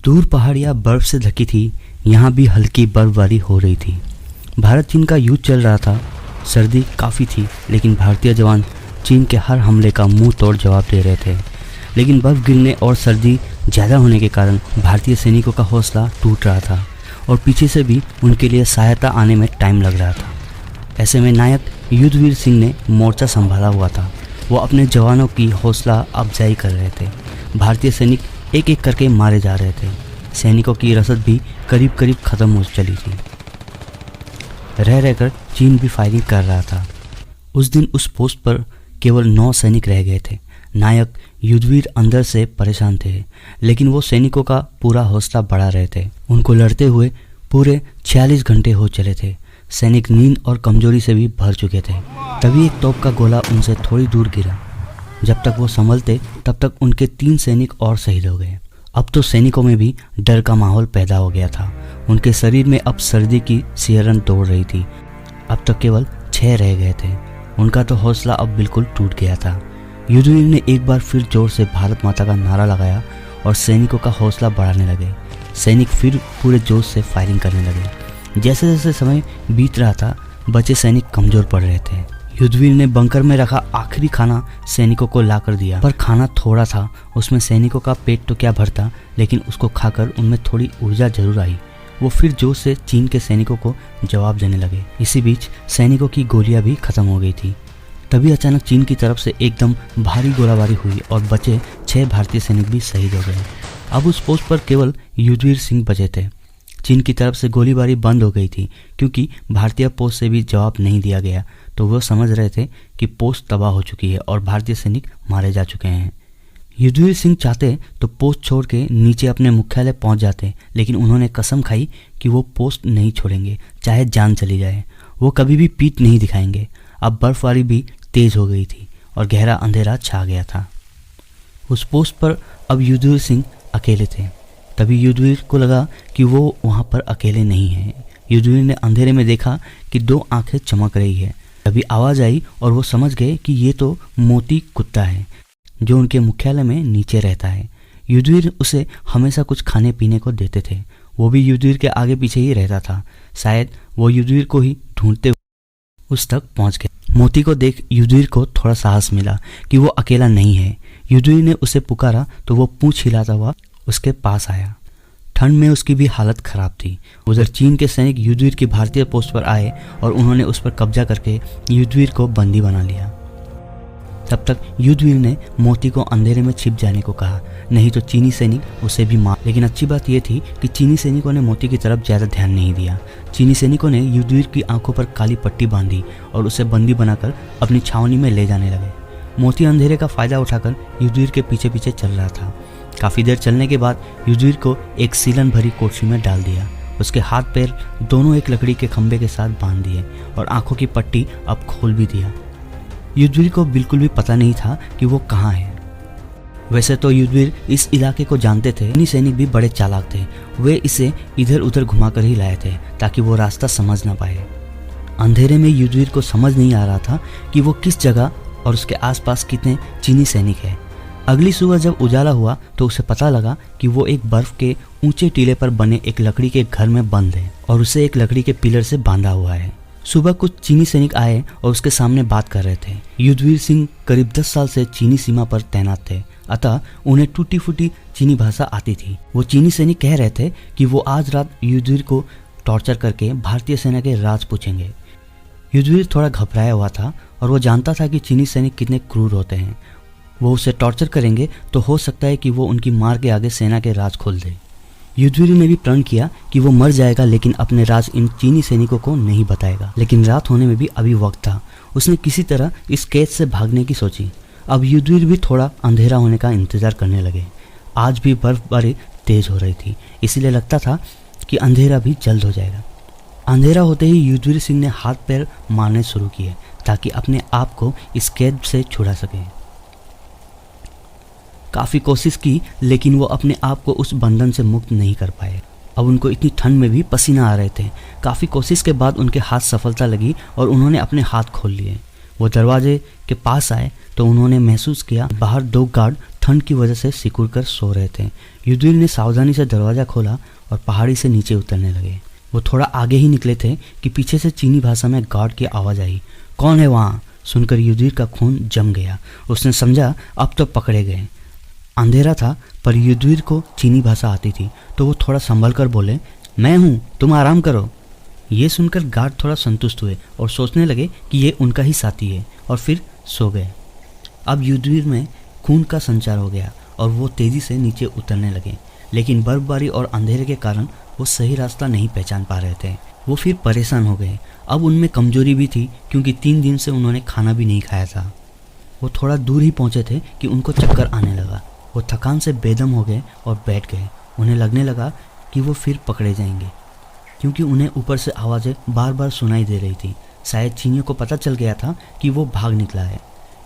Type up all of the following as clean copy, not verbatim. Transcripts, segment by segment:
दूर पहाड़ियाँ बर्फ से ढकी थी, यहाँ भी हल्की बर्फबारी हो रही थी। भारत चीन का युद्ध चल रहा था। सर्दी काफ़ी थी, लेकिन भारतीय जवान चीन के हर हमले का मुंह तोड़ जवाब दे रहे थे। लेकिन बर्फ गिरने और सर्दी ज़्यादा होने के कारण भारतीय सैनिकों का हौसला टूट रहा था और पीछे से भी उनके लिए सहायता आने में टाइम लग रहा था। ऐसे में नायक युद्धवीर सिंह ने मोर्चा संभाला हुआ था। वो अपने जवानों की हौसला अफजाई कर रहे थे। भारतीय सैनिक एक एक करके मारे जा रहे थे। सैनिकों की रसद भी करीब करीब ख़त्म हो चली थी। रह रहकर चीन भी फायरिंग कर रहा था। उस दिन उस पोस्ट पर केवल 9 सैनिक रह गए थे। नायक युद्धवीर अंदर से परेशान थे, लेकिन वो सैनिकों का पूरा हौसला बढ़ा रहे थे। उनको लड़ते हुए पूरे 46 घंटे हो चले थे। सैनिक नींद और कमजोरी से भी भर चुके थे। तभी एक तोप का गोला उनसे थोड़ी दूर गिरा। जब तक वो संभलते तब तक उनके 3 सैनिक और शहीद हो गए। अब तो सैनिकों में भी डर का माहौल पैदा हो गया था। उनके शरीर में अब सर्दी की सिहरन दौड़ रही थी। अब तक केवल 6 रह गए थे। उनका तो हौसला अब बिल्कुल टूट गया था। युद्धवीर ने एक बार फिर जोर से भारत माता का नारा लगाया और सैनिकों का हौसला बढ़ाने लगे। सैनिक फिर पूरे जोश से फायरिंग करने लगे। जैसे जैसे समय बीत रहा था, बचे सैनिक कमजोर पड़ रहे थे। युद्धवीर ने बंकर में रखा आखिरी खाना सैनिकों को ला कर दिया, पर खाना थोड़ा था। उसमें सैनिकों का पेट तो क्या भरता, लेकिन उसको खाकर उनमें थोड़ी ऊर्जा जरूर आई। वो फिर जोश से चीन के सैनिकों को जवाब देने लगे। इसी बीच सैनिकों की गोलियां भी खत्म हो गई थी। तभी अचानक चीन की तरफ से एकदम भारी गोलाबारी हुई और बचे 6 भारतीय सैनिक भी शहीद हो गए। अब उस पोस्ट पर केवल युद्धवीर सिंह बचे थे। चीन की तरफ से गोलीबारी बंद हो गई थी, क्योंकि भारतीय पोस्ट से भी जवाब नहीं दिया गया। तो वो समझ रहे थे कि पोस्ट तबाह हो चुकी है और भारतीय सैनिक मारे जा चुके हैं। युद्धवीर सिंह चाहते तो पोस्ट छोड़ के नीचे अपने मुख्यालय पहुंच जाते, लेकिन उन्होंने कसम खाई कि वो पोस्ट नहीं छोड़ेंगे, चाहे जान चली जाए। वो कभी भी पीठ नहीं दिखाएंगे। अब बर्फबारी भी तेज हो गई थी और गहरा अंधेरा छा गया था। उस पोस्ट पर अब युद्धवीर सिंह अकेले थे। तभी युद्धवीर को लगा कि वो वहाँ पर अकेले नहीं हैं। युद्धवीर ने अंधेरे में देखा कि 2 आंखें चमक रही है। तभी आवाज़ आई और वो समझ गए कि ये तो मोती कुत्ता है, जो उनके मुख्यालय में नीचे रहता है। युद्धवीर उसे हमेशा कुछ खाने पीने को देते थे। वो भी युद्धवीर के आगे पीछे ही रहता था। शायद वो युद्धवीर को ही ढूंढते हुए उस तक पहुंच गए। मोती को देख युद्धवीर को थोड़ा साहस मिला कि वो अकेला नहीं है। युद्धवीर ने उसे पुकारा तो वो पूंछ हिलाता हुआ उसके पास आया। ठंड में उसकी भी हालत खराब थी। उधर चीन के सैनिक युद्धवीर की भारतीय पोस्ट पर आए और उन्होंने उस पर कब्जा करके युद्धवीर को बंदी बना लिया। तब तक युद्धवीर ने मोती को अंधेरे में छिप जाने को कहा, नहीं तो चीनी सैनिक उसे भी मार। लेकिन अच्छी बात यह थी कि चीनी सैनिकों ने मोती की तरफ ज़्यादा ध्यान नहीं दिया। चीनी सैनिकों ने युद्धवीर की आंखों पर काली पट्टी बांधी और उसे बंदी बनाकर अपनी छावनी में ले जाने लगे। मोती अंधेरे का फायदा उठाकर युद्धवीर के पीछे पीछे चल रहा था। काफ़ी देर चलने के बाद युद्धवीर को एक सीलन भरी कोठरी में डाल दिया। उसके हाथ पैर दोनों एक लकड़ी के खंभे के साथ बांध दिए और आंखों की पट्टी अब खोल भी दिया। युद्धवीर को बिल्कुल भी पता नहीं था कि वो कहाँ है। वैसे तो युद्धवीर इस इलाके को जानते थे। चीनी सैनिक भी बड़े चालाक थे। वे इसे इधर उधर घुमाकर ही लाए थे ताकि वो रास्ता समझ ना पाए। अंधेरे में युद्धवीर को समझ नहीं आ रहा था कि वो किस जगह और उसके आसपास कितने चीनी सैनिक हैं। अगली सुबह जब उजाला हुआ तो उसे पता लगा कि वो एक बर्फ के ऊंचे टीले पर बने एक लकड़ी के घर में बंद है और उसे एक लकड़ी के पिलर से बांधा हुआ है। सुबह कुछ चीनी सैनिक आए और उसके सामने बात कर रहे थे। युद्धवीर सिंह करीब 10 साल से चीनी सीमा पर तैनात थे, अतः उन्हें टूटी फूटी चीनी भाषा आती थी। वो चीनी सैनिक कह रहे थे कि वो आज रात युद्धवीर को टॉर्चर करके भारतीय सेना के राज पूछेंगे। युद्धवीर थोड़ा घबराया हुआ था और वो जानता था कि चीनी सैनिक कितने क्रूर होते हैं। वो उसे टॉर्चर करेंगे तो हो सकता है कि वो उनकी मार के आगे सेना के राज खोल दे। युद्धवीर ने भी प्रण किया कि वो मर जाएगा, लेकिन अपने राज इन चीनी सैनिकों को नहीं बताएगा। लेकिन रात होने में भी अभी वक्त था। उसने किसी तरह इस कैद से भागने की सोची। अब युद्धवीर भी थोड़ा अंधेरा होने का इंतजार करने लगे। आज भी बर्फबारी तेज हो रही थी, इसीलिए लगता था कि अंधेरा भी जल्द हो जाएगा। अंधेरा होते ही युद्धवीर सिंह ने हाथ पैर मारने शुरू किए ताकि अपने आप को इस कैद से छुड़ा सके। काफ़ी कोशिश की, लेकिन वो अपने आप को उस बंधन से मुक्त नहीं कर पाए। अब उनको इतनी ठंड में भी पसीना आ रहे थे। काफ़ी कोशिश के बाद उनके हाथ सफलता लगी और उन्होंने अपने हाथ खोल लिए। वो दरवाजे के पास आए तो उन्होंने महसूस किया बाहर 2 गार्ड ठंड की वजह से सिकुड़ कर सो रहे थे। युधिष्ठिर ने सावधानी से दरवाज़ा खोला और पहाड़ी से नीचे उतरने लगे। वो थोड़ा आगे ही निकले थे कि पीछे से चीनी भाषा में गार्ड की आवाज़ आई, कौन है वहाँ? सुनकर युधिष्ठिर का खून जम गया। उसने समझा अब तो पकड़े गए। अंधेरा था पर युधिष्ठिर को चीनी भाषा आती थी, तो वो थोड़ा संभल कर बोले, मैं हूँ, तुम आराम करो। ये सुनकर गार्ड थोड़ा संतुष्ट हुए और सोचने लगे कि ये उनका ही साथी है, और फिर सो गए। अब युधिष्ठिर में खून का संचार हो गया और वो तेज़ी से नीचे उतरने लगे, लेकिन बर्फबारी और अंधेरे के कारण वो सही रास्ता नहीं पहचान पा रहे थे। वो फिर परेशान हो गए। अब उनमें कमजोरी भी थी क्योंकि 3 दिन से उन्होंने खाना भी नहीं खाया था। वो थोड़ा दूर ही पहुंचे थे कि उनको चक्कर आने लगा। वो थकान से बेदम हो गए और बैठ गए। उन्हें लगने लगा कि वो फिर पकड़े जाएंगे, क्योंकि उन्हें ऊपर से आवाज़ें बार बार सुनाई दे रही थी। शायद चीनियों को पता चल गया था कि वो भाग निकला है।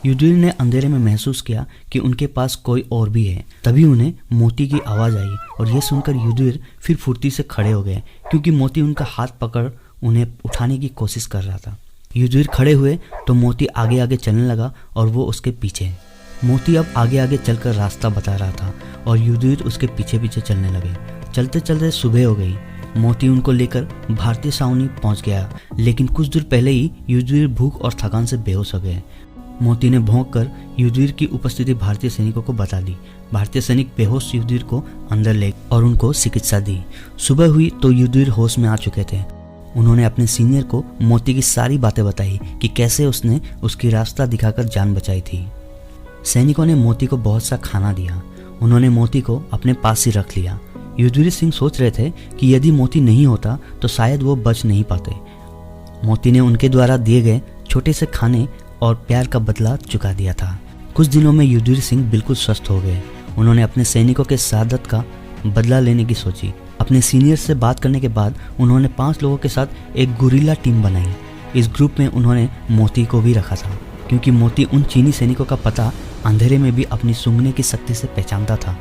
युधिष्ठिर ने अंधेरे में महसूस किया कि उनके पास कोई और भी है। तभी उन्हें मोती की आवाज़ आई और ये सुनकर युधिष्ठिर फिर फुर्ती से खड़े हो गए, क्योंकि मोती उनका हाथ पकड़ उन्हें उठाने की कोशिश कर रहा था। युधिष्ठिर खड़े हुए तो मोती आगे आगे चलने लगा और वो उसके पीछे। मोती अब आगे आगे चलकर रास्ता बता रहा था और युधिष्ठिर उसके पीछे पीछे चलने लगे। चलते चलते सुबह हो गई। मोती उनको लेकर भारतीय छावनी पहुंच गया, लेकिन कुछ दूर पहले ही युधिष्ठिर भूख और थकान से बेहोश हो गए। मोती ने भौंक कर युधिष्ठिर की उपस्थिति भारतीय सैनिकों को बता दी। भारतीय सैनिक बेहोश युधिष्ठिर को अंदर ले और उनको चिकित्सा दी। सुबह हुई तो युधिष्ठिर होश में आ चुके थे। उन्होंने अपने सीनियर को मोती की सारी बातें बताई कि कैसे उसने उसकी रास्ता दिखाकर जान बचाई थी। सैनिकों ने मोती को बहुत सा खाना दिया। उन्होंने मोती को अपने पास ही रख लिया। युधिष्ठिर सिंह सोच रहे थे कि यदि मोती नहीं होता तो शायद वो बच नहीं पाते। मोती ने उनके द्वारा दिए गए छोटे से खाने और प्यार का बदला चुका दिया था। कुछ दिनों में युधिष्ठिर सिंह बिल्कुल स्वस्थ हो गए। उन्होंने अपने सैनिकों के शहादत का बदला लेने की सोची। अपने सीनियर से बात करने के बाद उन्होंने 5 लोगों के साथ एक गुरिल्ला टीम बनाई। इस ग्रुप में उन्होंने मोती को भी रखा था, क्योंकि मोती उन चीनी सैनिकों का पता अंधेरे में भी अपनी सूंघने की शक्ति से पहचानता था।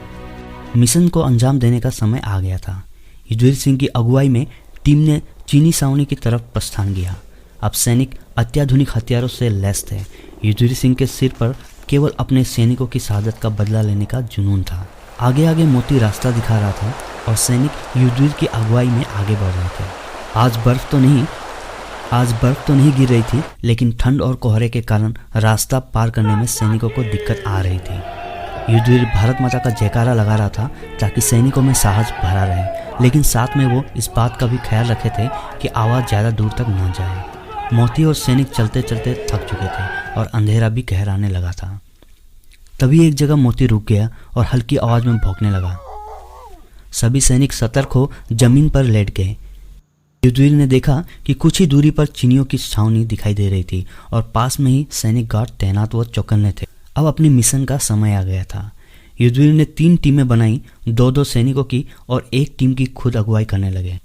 मिशन को अंजाम देने का समय आ गया था। युधिष्ठिर सिंह की अगुवाई में टीम ने चीनी छावनी की तरफ प्रस्थान किया। अब सैनिक अत्याधुनिक हथियारों से लैस थे। युधिष्ठिर सिंह के सिर पर केवल अपने सैनिकों की शहादत का बदला लेने का जुनून था। आगे आगे मोती रास्ता दिखा रहा था और सैनिक युधिष्ठिर की अगुवाई में आगे बढ़ रहे थे। आज बर्फ तो नहीं गिर रही थी, लेकिन ठंड और कोहरे के कारण रास्ता पार करने में सैनिकों को दिक्कत आ रही थी। युधिष्ठिर भारत माता का जयकारा लगा रहा था ताकि सैनिकों में साहस भरा रहे, लेकिन साथ में वो इस बात का भी ख्याल रखे थे कि आवाज़ ज़्यादा दूर तक न जाए। मोती और सैनिक चलते चलते थक चुके थे और अंधेरा भी गहराने लगा था। तभी एक जगह मोती रुक गया और हल्की आवाज़ में भौंकने लगा। सभी सैनिक सतर्क हो जमीन पर लेट गए। युधिष्ठिर ने देखा कि कुछ ही दूरी पर चीनियों की छावनी दिखाई दे रही थी और पास में ही सैनिक गार्ड तैनात व चौकन्ने थे। अब अपने मिशन का समय आ गया था। युधिष्ठिर ने 3 टीमें बनाई, 2-2 सैनिकों की, और एक टीम की खुद अगुवाई करने लगे।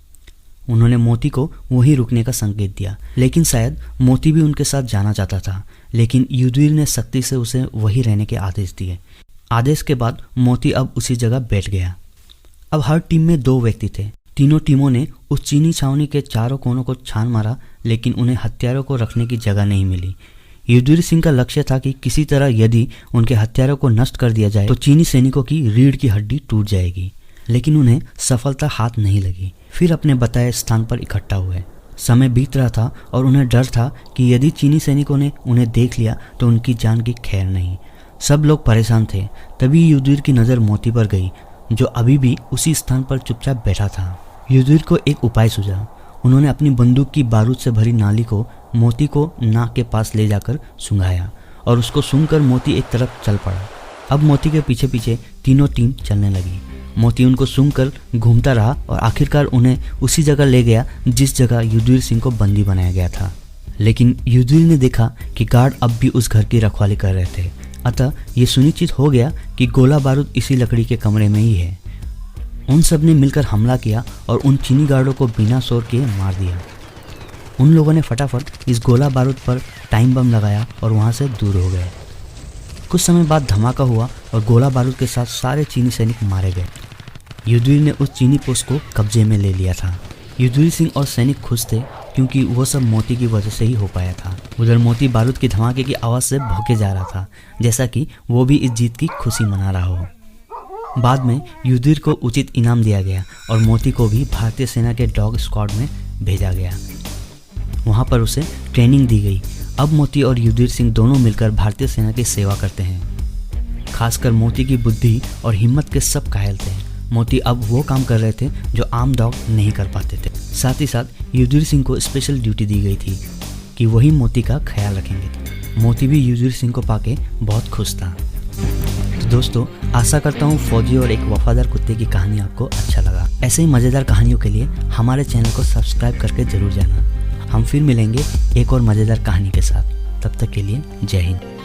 उन्होंने मोती को वहीं रुकने का संकेत दिया, लेकिन शायद मोती भी उनके साथ जाना चाहता था, लेकिन युधिष्ठिर ने सख्ती से उसे वहीं रहने के आदेश दिए। आदेश के बाद मोती अब उसी जगह बैठ गया। अब हर टीम में 2 व्यक्ति थे। तीनों टीमों ने उस चीनी छावनी के चारों कोनों को छान मारा, लेकिन उन्हें हथियारों को रखने की जगह नहीं मिली। युधिष्ठिर सिंह का लक्ष्य था कि किसी तरह यदि उनके हथियारों को नष्ट कर दिया जाए तो चीनी सैनिकों की रीढ़ की हड्डी टूट जाएगी, लेकिन उन्हें सफलता हाथ नहीं लगी। फिर अपने बताए स्थान पर इकट्ठा हुए। समय बीत रहा था और उन्हें डर था कि यदि चीनी सैनिकों ने उन्हें देख लिया तो उनकी जान की खैर नहीं। सब लोग परेशान थे। तभी युधिष्ठिर की नज़र मोती पर गई, जो अभी भी उसी स्थान पर चुपचाप बैठा था। युधिष्ठिर को एक उपाय सूझा। उन्होंने अपनी बंदूक की बारूद से भरी नाली को मोती को नाक के पास ले जाकर सूंघाया और उसको सूंघकर मोती एक तरफ चल पड़ा। अब मोती के पीछे पीछे तीनों टीम चलने लगी। मोती उनको सूंघकर घूमता रहा और आखिरकार उन्हें उसी जगह ले गया जिस जगह युधिष्ठिर सिंह को बंदी बनाया गया था। लेकिन युधिष्ठिर ने देखा कि गार्ड अब भी उस घर की रखवाली कर रहे थे, अतः ये सुनिश्चित हो गया कि गोला बारूद इसी लकड़ी के कमरे में ही है। उन सब ने मिलकर हमला किया और उन चीनी गार्डों को बिना शोर किए मार दिया। उन लोगों ने फटाफट इस गोला बारूद पर टाइम बम लगाया और वहाँ से दूर हो गए। कुछ समय बाद धमाका हुआ और गोला बारूद के साथ सारे चीनी सैनिक मारे गए। युधिष्ठिर ने उस चीनी पोस्ट को कब्जे में ले लिया था। युधिष्ठिर सिंह और सैनिक खुश थे क्योंकि वो सब मोती की वजह से ही हो पाया था। उधर मोती बारूद की धमाके की आवाज़ से भौंके जा रहा था, जैसा कि वो भी इस जीत की खुशी मना रहा हो। बाद में युधिष्ठिर को उचित इनाम दिया गया और मोती को भी भारतीय सेना के डॉग स्क्वाड में भेजा गया। वहाँ पर उसे ट्रेनिंग दी गई। अब मोती और युधिष्ठिर सिंह दोनों मिलकर भारतीय सेना की सेवा करते हैं। खासकर मोती की बुद्धि और हिम्मत के सब कायल थे। मोती अब वो काम कर रहे थे जो आम डॉग नहीं कर पाते थे। साथ ही साथ युधिष्ठिर सिंह को स्पेशल ड्यूटी दी गई थी कि वही मोती का ख्याल रखेंगे। मोती भी युधिष्ठिर सिंह को पाके बहुत खुश था। तो दोस्तों, आशा करता हूँ फौजी और एक वफादार कुत्ते की कहानी आपको अच्छा लगा। ऐसे ही मज़ेदार कहानियों के लिए हमारे चैनल को सब्सक्राइब करके ज़रूर जाना। हम फिर मिलेंगे एक और मज़ेदार कहानी के साथ। तब तक के लिए जय हिंद।